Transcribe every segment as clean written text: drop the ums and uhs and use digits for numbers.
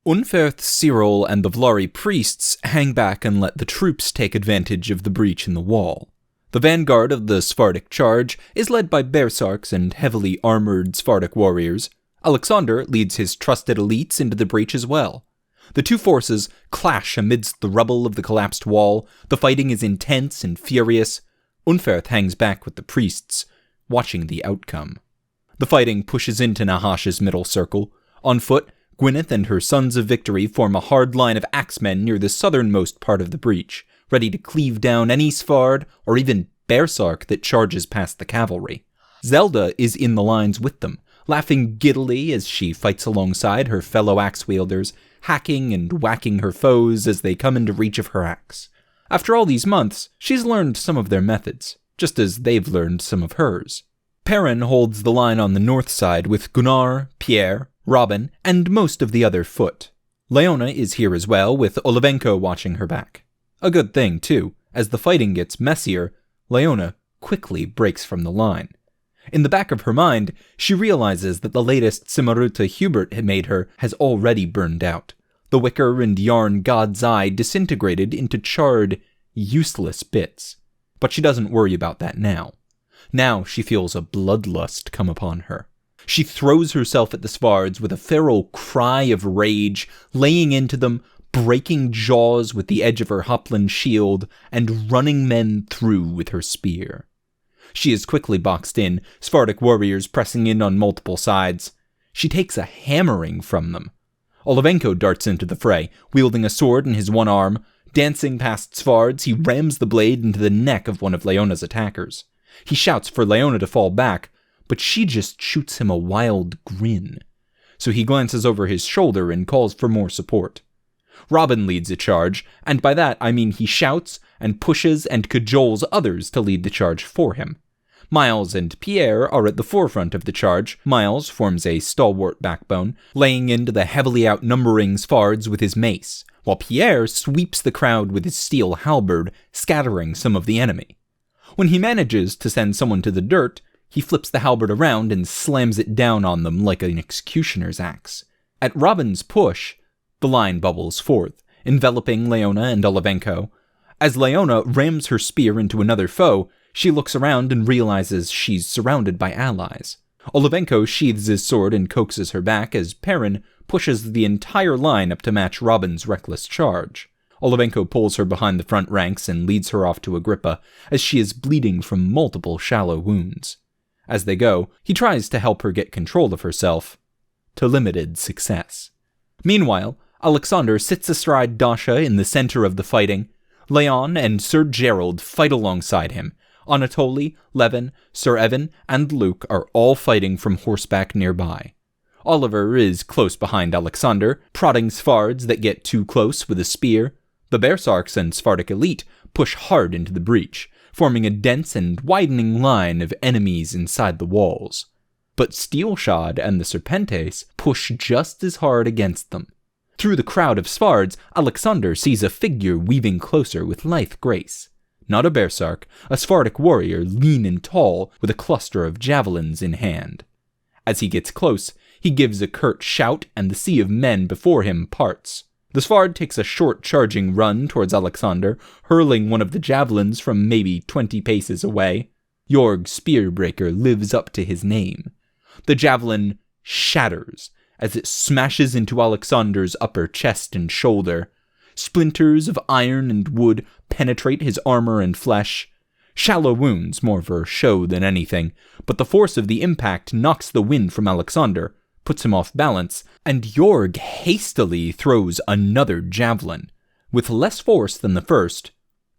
Unferth, Cyril, and the Vlari priests hang back and let the troops take advantage of the breach in the wall. The vanguard of the Sephardic charge is led by Bersarks and heavily armored Sephardic warriors. Alexander leads his trusted elites into the breach as well. The two forces clash amidst the rubble of the collapsed wall. The fighting is intense and furious. Unferth hangs back with the priests, watching the outcome. The fighting pushes into Nahash's middle circle. On foot, Gwyneth and her Sons of Victory form a hard line of axemen near the southernmost part of the breach, ready to cleave down any Sfard or even Bersark that charges past the cavalry. Zelda is in the lines with them, laughing giddily as she fights alongside her fellow axe-wielders, hacking and whacking her foes as they come into reach of her axe. After all these months, she's learned some of their methods, just as they've learned some of hers. Perrin holds the line on the north side with Gunnar, Pierre, Robin, and most of the other foot. Leona is here as well, with Olivenko watching her back. A good thing, too. As the fighting gets messier, Leona quickly breaks from the line. In the back of her mind, she realizes that the latest Simaruta Hubert had made her has already burned out. The wicker and yarn God's Eye disintegrated into charred, useless bits. But she doesn't worry about that now. Now she feels a bloodlust come upon her. She throws herself at the Svards with a feral cry of rage, laying into them, breaking jaws with the edge of her Hopland shield, and running men through with her spear. She is quickly boxed in, Sephardic warriors pressing in on multiple sides. She takes a hammering from them. Olivenko darts into the fray, wielding a sword in his one arm. Dancing past Svards, he rams the blade into the neck of one of Leona's attackers. He shouts for Leona to fall back, but she just shoots him a wild grin. So he glances over his shoulder and calls for more support. Robin leads a charge, and by that I mean he shouts and pushes and cajoles others to lead the charge for him. Miles and Pierre are at the forefront of the charge. Miles forms a stalwart backbone, laying into the heavily outnumbering Sfards with his mace, while Pierre sweeps the crowd with his steel halberd, scattering some of the enemy. When he manages to send someone to the dirt, he flips the halberd around and slams it down on them like an executioner's axe. At Robin's push, the line bubbles forth, enveloping Leona and Olivenko. As Leona rams her spear into another foe, she looks around and realizes she's surrounded by allies. Olivenko sheathes his sword and coaxes her back as Perrin pushes the entire line up to match Robin's reckless charge. Olivenko pulls her behind the front ranks and leads her off to Agrippa, as she is bleeding from multiple shallow wounds. As they go, he tries to help her get control of herself, to limited success. Meanwhile, Alexander sits astride Dasha in the center of the fighting. Leon and Sir Gerald fight alongside him. Anatoly, Levin, Sir Evan, and Luke are all fighting from horseback nearby. Oliver is close behind Alexander, prodding Sfards that get too close with a spear. The Bersarks and Sephardic elite push hard into the breach, forming a dense and widening line of enemies inside the walls. But Steelshod and the Serpentes push just as hard against them. Through the crowd of Sfards, Alexander sees a figure weaving closer with lithe grace. Not a Bersark, a Sephardic warrior lean and tall with a cluster of javelins in hand. As he gets close, he gives a curt shout and the sea of men before him parts. The Sfard takes a short charging run towards Alexander, hurling one of the javelins from maybe 20 paces away. Jorg Spearbreaker lives up to his name. The javelin shatters as it smashes into Alexander's upper chest and shoulder. Splinters of iron and wood penetrate his armor and flesh. Shallow wounds, more for show than anything, but the force of the impact knocks the wind from Alexander, puts him off balance, and Jorg hastily throws another javelin. With less force than the first,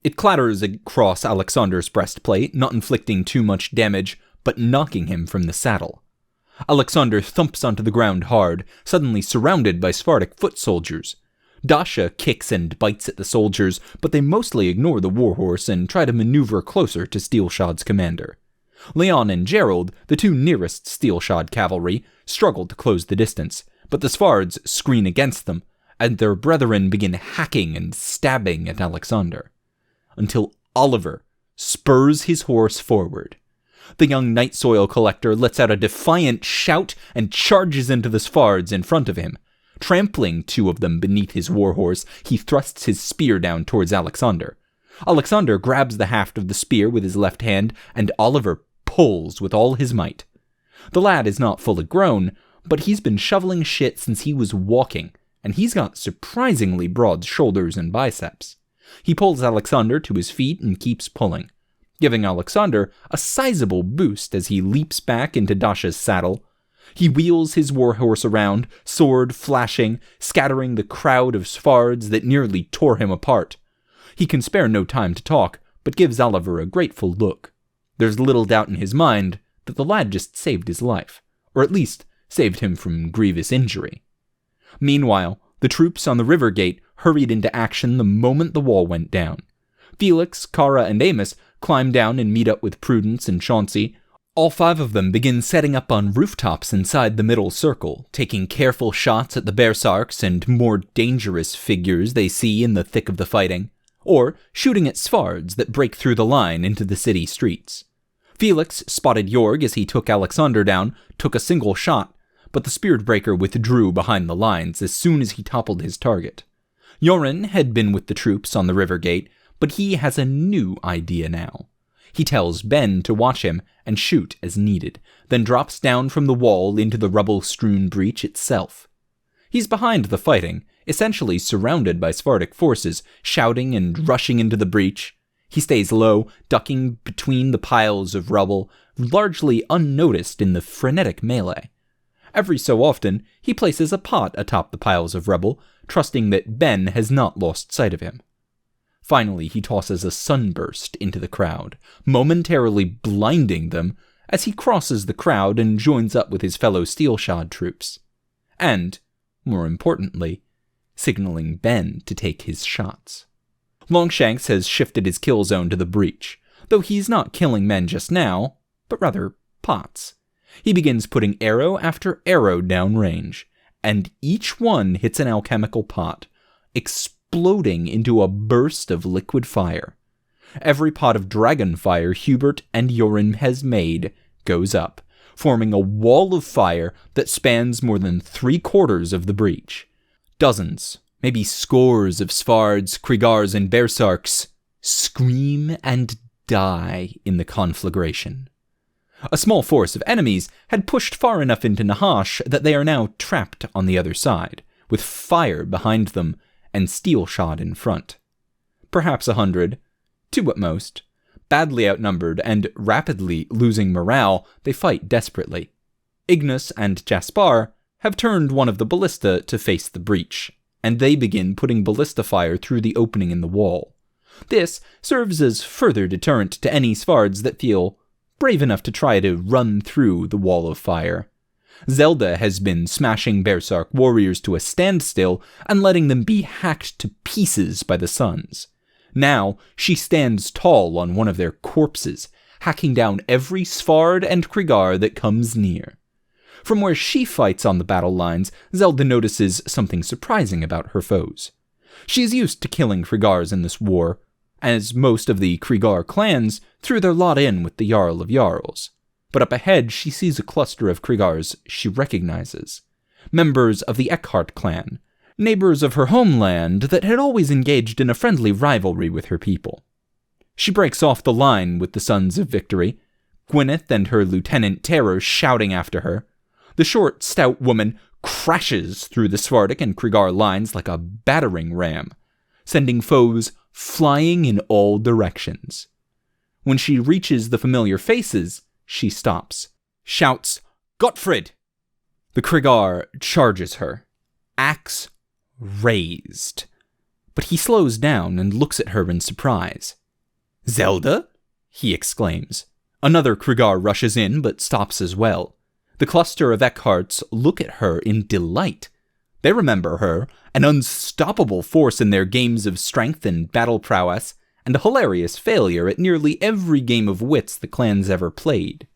it clatters across Alexander's breastplate, not inflicting too much damage, but knocking him from the saddle. Alexander thumps onto the ground hard, suddenly surrounded by Sephardic foot soldiers. Dasha kicks and bites at the soldiers, but they mostly ignore the warhorse and try to maneuver closer to Steelshod's commander. Leon and Gerald, the two nearest Steelshod cavalry, struggle to close the distance, but the Sfards screen against them, and their brethren begin hacking and stabbing at Alexander. Until Oliver spurs his horse forward. The young night soil collector lets out a defiant shout and charges into the Sfards in front of him. Trampling two of them beneath his warhorse, he thrusts his spear down towards Alexander. Alexander grabs the haft of the spear with his left hand, and Oliver pulls with all his might. The lad is not fully grown, but he's been shoveling shit since he was walking, and he's got surprisingly broad shoulders and biceps. He pulls Alexander to his feet and keeps pulling, giving Alexander a sizable boost as he leaps back into Dasha's saddle. He wheels his warhorse around, sword flashing, scattering the crowd of Svards that nearly tore him apart. He can spare no time to talk, but gives Oliver a grateful look. There's little doubt in his mind that the lad just saved his life, or at least saved him from grievous injury. Meanwhile, the troops on the river gate hurried into action the moment the wall went down. Felix, Kara, and Amos climb down and meet up with Prudence and Chauncey. All five of them begin setting up on rooftops inside the middle circle, taking careful shots at the Berserks and more dangerous figures they see in the thick of the fighting, or shooting at Svards that break through the line into the city streets. Felix spotted Jorg as he took Alexander down, took a single shot, but the Spiritbreaker withdrew behind the lines as soon as he toppled his target. Joran had been with the troops on the river gate, but he has a new idea now. He tells Ben to watch him and shoot as needed, then drops down from the wall into the rubble-strewn breach itself. He's behind the fighting, essentially surrounded by Svardic forces, shouting and rushing into the breach. He stays low, ducking between the piles of rubble, largely unnoticed in the frenetic melee. Every so often, he places a pot atop the piles of rubble, trusting that Ben has not lost sight of him. Finally, he tosses a sunburst into the crowd, momentarily blinding them as he crosses the crowd and joins up with his fellow Steelshod troops. And, more importantly, signaling Ben to take his shots. Longshanks has shifted his kill zone to the breach, though he's not killing men just now, but rather pots. He begins putting arrow after arrow downrange, and each one hits an alchemical pot, exploding into a burst of liquid fire. Every pot of dragon fire Hubert and Joran has made goes up, forming a wall of fire that spans more than 3/4 of the breach. Dozens, maybe scores of Svards, Kriegars, and Berserks scream and die in the conflagration. A small force of enemies had pushed far enough into Nahash that they are now trapped on the other side, with fire behind them and Steelshod in front. Perhaps 100, 2 at most. Badly outnumbered and rapidly losing morale, they fight desperately. Ignis and Jaspar have turned one of the ballista to face the breach, and they begin putting ballista fire through the opening in the wall. This serves as further deterrent to any Svards that feel brave enough to try to run through the wall of fire. Zelda has been smashing Berserk warriors to a standstill and letting them be hacked to pieces by the suns. Now, she stands tall on one of their corpses, hacking down every Svard and Kriegar that comes near. From where she fights on the battle lines, Zelda notices something surprising about her foes. She is used to killing Kriegars in this war, as most of the Kriegar clans threw their lot in with the Jarl of Jarls. But up ahead, she sees a cluster of Kriegars she recognizes. Members of the Eckhart clan, neighbors of her homeland that had always engaged in a friendly rivalry with her people. She breaks off the line with the Sons of Victory, Gwyneth and her Lieutenant Terror shouting after her. The short, stout woman crashes through the Svardic and Kriegar lines like a battering ram, sending foes flying in all directions. When she reaches the familiar faces, she stops, shouts, "Gottfried!" The Kriegar charges her, axe raised. But he slows down and looks at her in surprise. "Zelda?" he exclaims. Another Kriegar rushes in, but stops as well. The cluster of Eckharts look at her in delight. They remember her, an unstoppable force in their games of strength and battle prowess, and a hilarious failure at nearly every game of wits the clans ever played.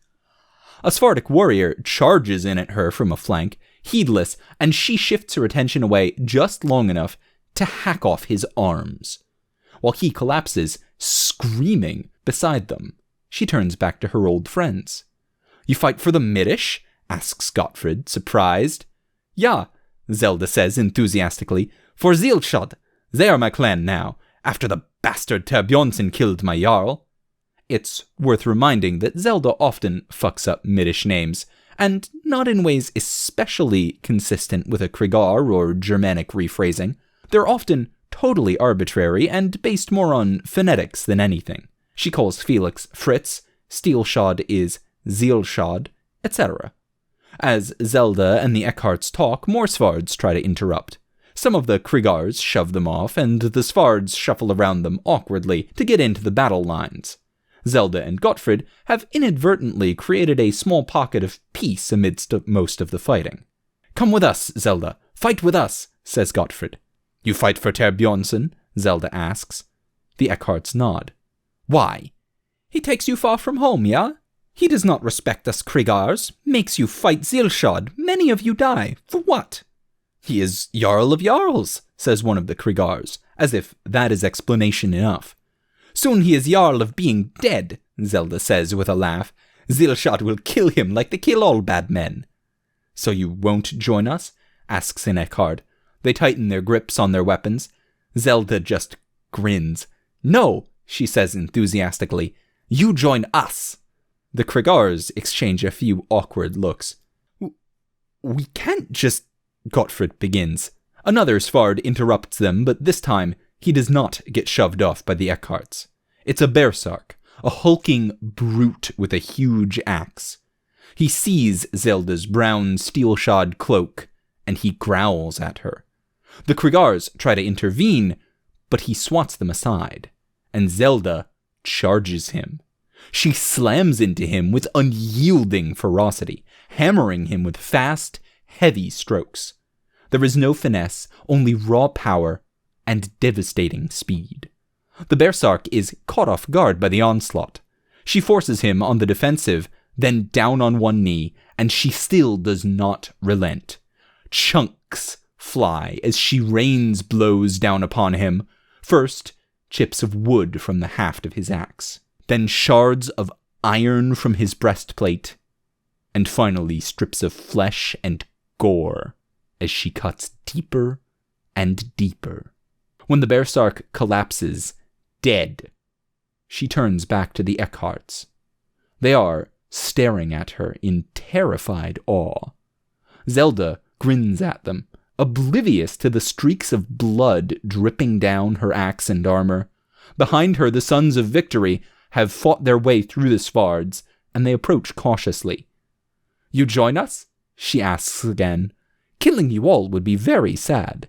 A Svardic warrior charges in at her from a flank, heedless, and she shifts her attention away just long enough to hack off his arms. While he collapses, screaming, beside them, she turns back to her old friends. "You fight for the Middish?" asks Gottfried, surprised. "Ja, Zelda says enthusiastically. For Steelshod. They are my clan now, after the bastard Terbjornsson killed my Jarl. It's worth reminding that Zelda often fucks up Middish names, and not in ways especially consistent with a Krigar or Germanic rephrasing. They're often totally arbitrary and based more on phonetics than anything. She calls Felix Fritz, Steelshod is Steelshod, etc. As Zelda and the Eckharts talk, more Svards try to interrupt. Some of the Krigars shove them off, and the Svards shuffle around them awkwardly to get into the battle lines. Zelda and Gottfried have inadvertently created a small pocket of peace amidst most of the fighting. Come with us, Zelda. Fight with us, says Gottfried. You fight for Terbjornsson? Zelda asks. The Eckharts nod. Why? He takes you far from home, yeah? He does not respect us Krigars, makes you fight Steelshod. Many of you die. For what? He is Jarl of Jarls, says one of the Krigars, as if that is explanation enough. Soon he is Jarl of being dead, Zelda says with a laugh. Steelshod will kill him like they kill all bad men. So you won't join us? Asks an Eckhard. They tighten their grips on their weapons. Zelda just grins. No, she says enthusiastically. You join us. The Krigars exchange a few awkward looks. We can't just... Gottfried begins. Another Svard interrupts them, but this time he does not get shoved off by the Eckharts. It's a Berserk, a hulking brute with a huge axe. He sees Zelda's brown steel-shod cloak, and he growls at her. The Krigars try to intervene, but he swats them aside, and Zelda charges him. She slams into him with unyielding ferocity, hammering him with fast, heavy strokes. There is no finesse, only raw power and devastating speed. The Berserk is caught off guard by the onslaught. She forces him on the defensive, then down on one knee, and she still does not relent. Chunks fly as she rains blows down upon him. First, chips of wood from the haft of his axe, then shards of iron from his breastplate, and finally strips of flesh and gore as she cuts deeper and deeper. When the Berserk collapses, dead, she turns back to the Eckharts. They are staring at her in terrified awe. Zelda grins at them, oblivious to the streaks of blood dripping down her axe and armor. Behind her, the Sons of Victory have fought their way through the Svards, and they approach cautiously. You join us? She asks again. Killing you all would be very sad.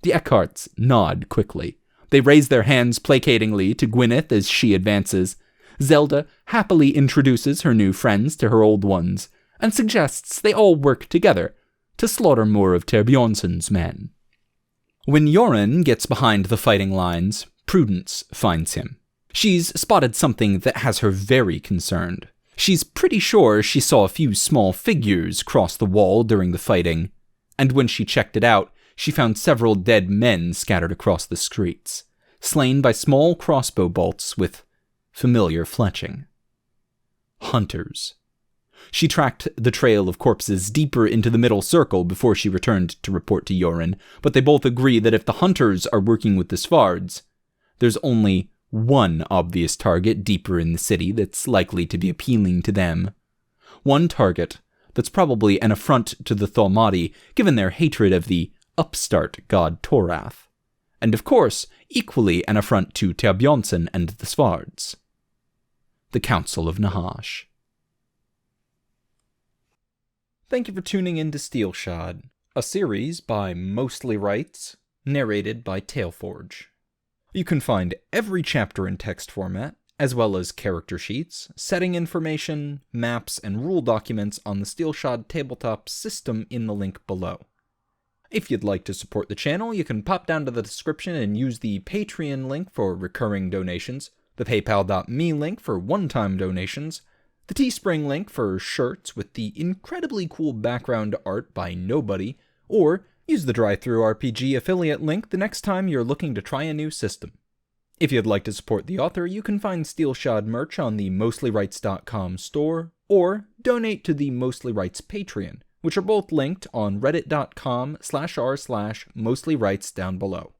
The Eckharts nod quickly. They raise their hands placatingly to Gwyneth as she advances. Zelda happily introduces her new friends to her old ones, and suggests they all work together to slaughter more of Terbjornsson's men. When Yoren gets behind the fighting lines, Prudence finds him. She's spotted something that has her very concerned. She's pretty sure she saw a few small figures cross the wall during the fighting, and when she checked it out, she found several dead men scattered across the streets, slain by small crossbow bolts with familiar fletching. Hunters. She tracked the trail of corpses deeper into the middle circle before she returned to report to Yoren, but they both agree that if the hunters are working with the Svards, there's only one obvious target deeper in the city that's likely to be appealing to them. One target that's probably an affront to the Thalmadi, given their hatred of the upstart god Torath, and of course, equally an affront to Terbjornsson and the Svards. The Council of Nahash. Thank you for tuning in to Steelshod, a series by Mostly Rights, narrated by Tailforge. You can find every chapter in text format, as well as character sheets, setting information, maps, and rule documents on the Steelshod tabletop system in the link below. If you'd like to support the channel, you can pop down to the description and use the Patreon link for recurring donations, the paypal.me link for one-time donations, the Teespring link for shirts with the incredibly cool background art by Nobody, or use the DriveThruRPG affiliate link the next time you're looking to try a new system. If you'd like to support the author, you can find Steelshod merch on the MostlyRights.com store, or donate to the Mostly Rights Patreon, which are both linked on reddit.com/r/mostlyrights down below.